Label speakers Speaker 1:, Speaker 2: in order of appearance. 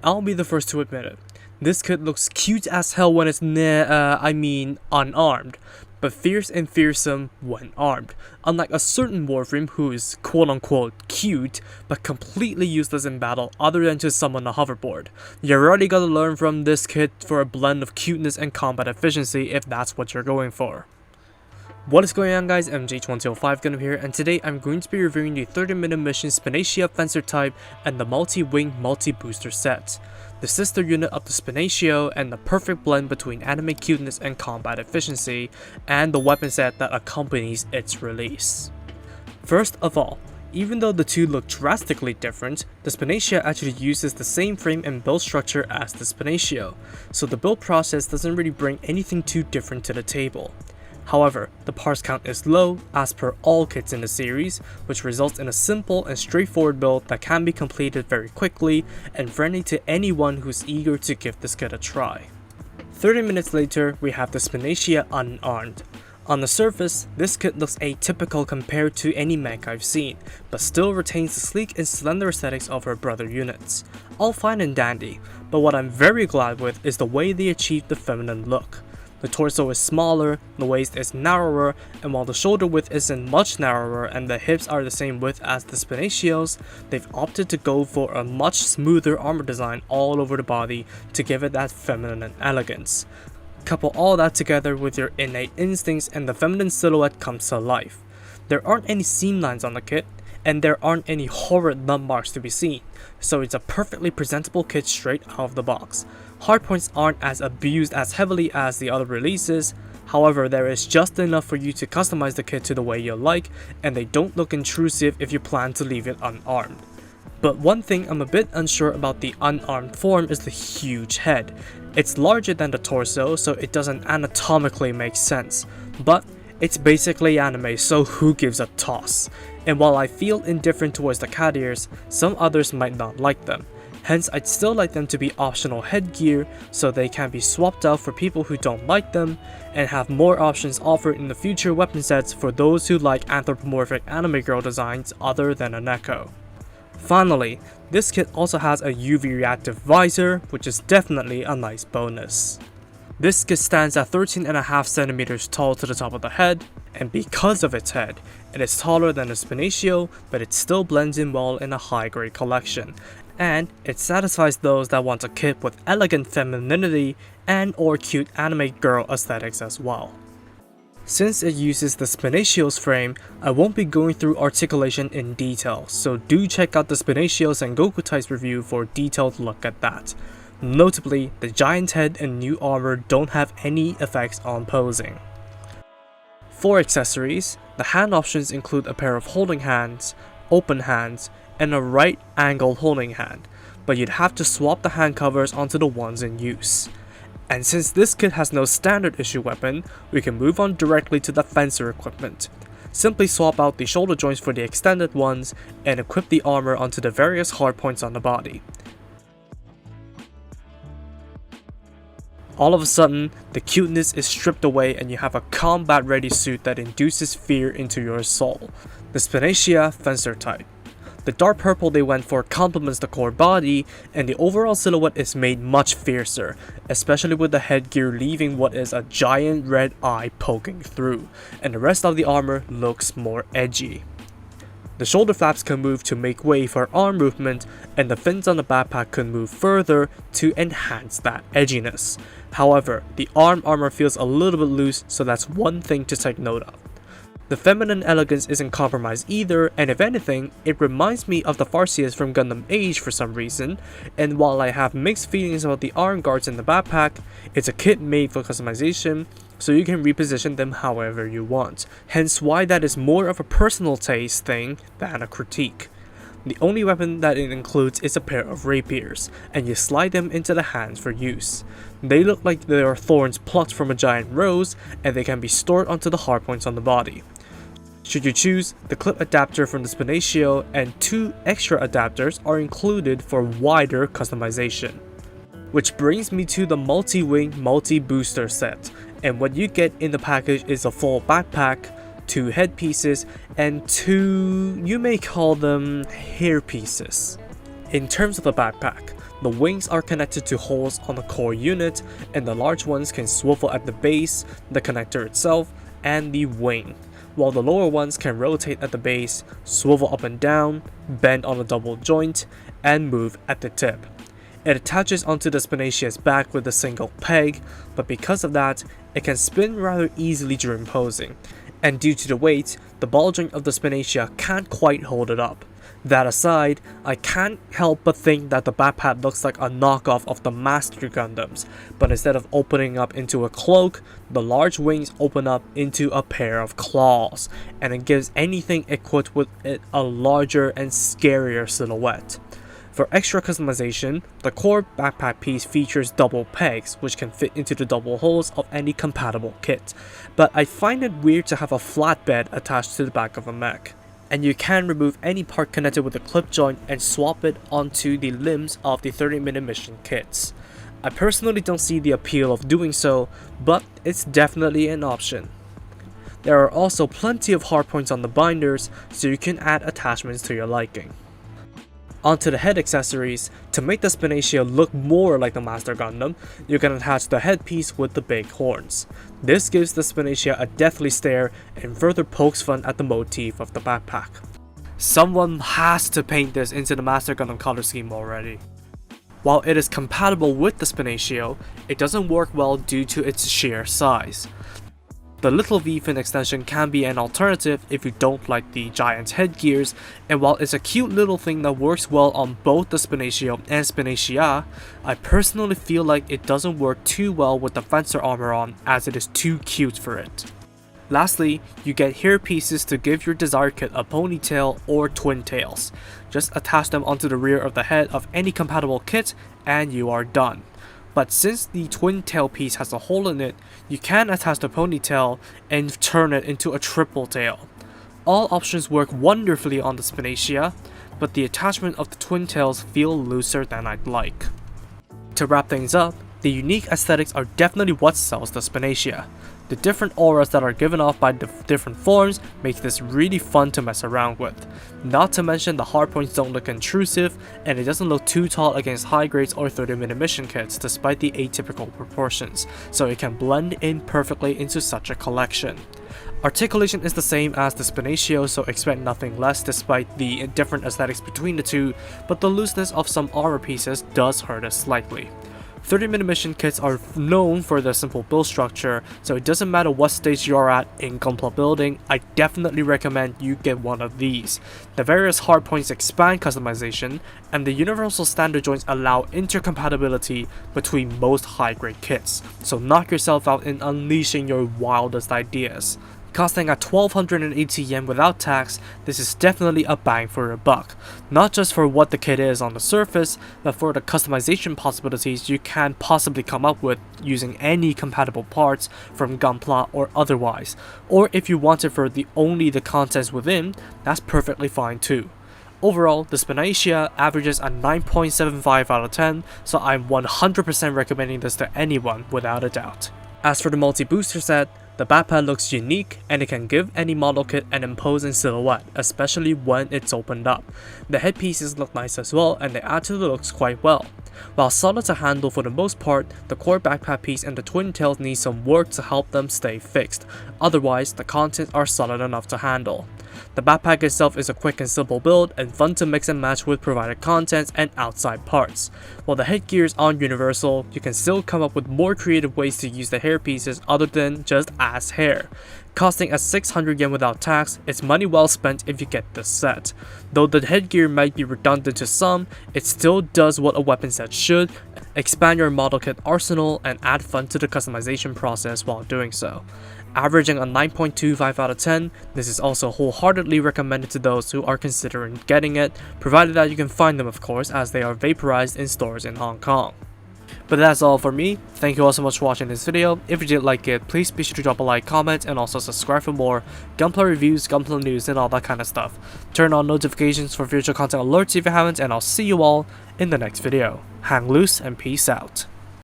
Speaker 1: I'll be the first to admit it. This kit looks cute as hell when it's unarmed, but fierce and fearsome when armed, unlike a certain Warframe who is quote-unquote cute, but completely useless in battle other than to summon a hoverboard. You already gotta learn from this kit for a blend of cuteness and combat efficiency if that's what you're going for. What is going on, guys? MJ2005 Gunner here, and today I'm going to be reviewing the 30mm Spinatia Fencer Type and the multi-wing multi-booster set, the sister unit of the Spinatia and the perfect blend between anime cuteness and combat efficiency, and the weapon set that accompanies its release. First of all, even though the two look drastically different, the Spinatia actually uses the same frame and build structure as the Spinatia, so the build process doesn't really bring anything too different to the table. However, the parts count is low as per all kits in the series, which results in a simple and straightforward build that can be completed very quickly and friendly to anyone who's eager to give this kit a try. 30 minutes later, we have the Spinatia unarmed. On the surface, this kit looks atypical compared to any mech I've seen, but still retains the sleek and slender aesthetics of her brother units. All fine and dandy, but what I'm very glad with is the way they achieved the feminine look. The torso is smaller, the waist is narrower, and while the shoulder width isn't much narrower and the hips are the same width as the Spinatios, they've opted to go for a much smoother armor design all over the body to give it that feminine elegance. Couple all that together with your innate instincts and the feminine silhouette comes to life. There aren't any seam lines on the kit, and there aren't any horrid lump marks to be seen, so it's a perfectly presentable kit straight out of the box. Hardpoints aren't as abused as heavily as the other releases, however there is just enough for you to customize the kit to the way you like, and they don't look intrusive if you plan to leave it unarmed. But one thing I'm a bit unsure about the unarmed form is the huge head. It's larger than the torso, so it doesn't anatomically make sense, but it's basically anime, so who gives a toss? And while I feel indifferent towards the cat ears, some others might not like them. Hence, I'd still like them to be optional headgear so they can be swapped out for people who don't like them, and have more options offered in the future weapon sets for those who like anthropomorphic anime girl designs other than a neko. Finally, this kit also has a UV reactive visor, which is definitely a nice bonus. This kit stands at 13.5 centimeters tall to the top of the head, and because of its head, it is taller than the Spinatia, but it still blends in well in a high-grade collection, and it satisfies those that want a kit with elegant femininity and or cute anime girl aesthetics as well. Since it uses the Spinatia's frame, I won't be going through articulation in detail, so do check out the Spinatia's and Goku Type's review for a detailed look at that. Notably, the giant head and new armor don't have any effects on posing. For accessories, the hand options include a pair of holding hands, open hands, and a right angled holding hand, but you'd have to swap the hand covers onto the ones in use. And since this kit has no standard issue weapon, we can move on directly to the fencer equipment. Simply swap out the shoulder joints for the extended ones and equip the armor onto the various hardpoints on the body. All of a sudden, the cuteness is stripped away and you have a combat ready suit that induces fear into your soul. The Spinatia Fencer Type. The dark purple they went for complements the core body, and the overall silhouette is made much fiercer, especially with the headgear leaving what is a giant red eye poking through, and the rest of the armor looks more edgy. The shoulder flaps can move to make way for arm movement, and the fins on the backpack can move further to enhance that edginess. However, the arm armor feels a little bit loose, so that's one thing to take note of. The feminine elegance isn't compromised either, and if anything, it reminds me of the Farseers from Gundam Age for some reason, and while I have mixed feelings about the arm guards in the backpack, it's a kit made for customization, so you can reposition them however you want, hence why that is more of a personal taste thing than a critique. The only weapon that it includes is a pair of rapiers, and you slide them into the hands for use. They look like they are thorns plucked from a giant rose, and they can be stored onto the hardpoints on the body. Should you choose, the clip adapter from the Spinatia and 2 extra adapters are included for wider customization. Which brings me to the multi-wing multi-booster set, and what you get in the package is a full backpack, 2 headpieces, and 2, you may call them hair pieces. In terms of the backpack, The wings are connected to holes on the core unit, and the large ones can swivel at the base, the connector itself, and the wing, while the lower ones can rotate at the base, swivel up and down, bend on a double joint, and move at the tip. It attaches onto the Spinatia's back with a single peg, but because of that, it can spin rather easily during posing, and due to the weight, the ball joint of the Spinatia can't quite hold it up. That aside, I can't help but think that the backpack looks like a knockoff of the Master Gundams, but instead of opening up into a cloak, the large wings open up into a pair of claws, and it gives anything equipped with it a larger and scarier silhouette. For extra customization, the core backpack piece features double pegs, which can fit into the double holes of any compatible kit, but I find it weird to have a flatbed attached to the back of a mech. And you can remove any part connected with a clip joint and swap it onto the limbs of the 30-minute mission kits. I personally don't see the appeal of doing so, but it's definitely an option. There are also plenty of hardpoints on the binders, so you can add attachments to your liking. Onto the head accessories. To make the Spinatia look more like the Master Gundam, you can attach the headpiece with the big horns. This gives the Spinatia a deathly stare and further pokes fun at the motif of the backpack. Someone has to paint this into the Master Gundam color scheme already. While it is compatible with the Spinatia, it doesn't work well due to its sheer size. The little V-fin extension can be an alternative if you don't like the giant headgears, and while it's a cute little thing that works well on both the Spinatia and Spinatia, I personally feel like it doesn't work too well with the Fencer armor on, as it is too cute for it. Lastly, you get hair pieces to give your desired kit a ponytail or twin tails. Just attach them onto the rear of the head of any compatible kit and you are done. But since the twin tail piece has a hole in it, you can attach the ponytail and turn it into a triple tail. All options work wonderfully on the Spinatia, but the attachment of the twin tails feel looser than I'd like. To wrap things up, the unique aesthetics are definitely what sells the Spinatia. The different auras that are given off by the different forms make this really fun to mess around with. Not to mention the hardpoints don't look intrusive, and it doesn't look too tall against high grades or 30-minute mission kits despite the atypical proportions, so it can blend in perfectly into such a collection. Articulation is the same as the Spinatia, so expect nothing less despite the different aesthetics between the two, but the looseness of some armor pieces does hurt us slightly. 30-minute mission kits are known for their simple build structure, so it doesn't matter what stage you're at in Gunpla building, I definitely recommend you get one of these. The various hardpoints expand customization, and the universal standard joints allow intercompatibility between most high-grade kits, so knock yourself out in unleashing your wildest ideas. Costing at 1280 yen without tax, this is definitely a bang for your buck. Not just for what the kit is on the surface, but for the customization possibilities you can possibly come up with using any compatible parts from Gunpla or otherwise. Or if you want it for only the contents within, that's perfectly fine too. Overall, the Spinatia averages a 9.75 out of 10, so I'm 100% recommending this to anyone without a doubt. As for the multi-booster set, the backpack looks unique and it can give any model kit an imposing silhouette, especially when it's opened up. The headpieces look nice as well and they add to the looks quite well. While solid to handle for the most part, the core backpack piece and the twin tails need some work to help them stay fixed, otherwise the contents are solid enough to handle. The backpack itself is a quick and simple build and fun to mix and match with provided contents and outside parts. While the headgears aren't universal, you can still come up with more creative ways to use the hair pieces other than just as hair. Costing at 600 yen without tax, it's money well spent if you get this set. Though the headgear might be redundant to some, it still does what a weapon set should, expand your model kit arsenal and add fun to the customization process while doing so. Averaging a 9.25 out of 10, this is also wholeheartedly recommended to those who are considering getting it, provided that you can find them of course, as they are vaporized in stores in Hong Kong. But that's all for me. Thank you all so much for watching this video. If you did like it, please be sure to drop a like, comment, and also subscribe for more Gunpla reviews, Gunpla news, and all that kind of stuff. Turn on notifications for future content alerts if you haven't, and I'll see you all in the next video. Hang loose and peace out.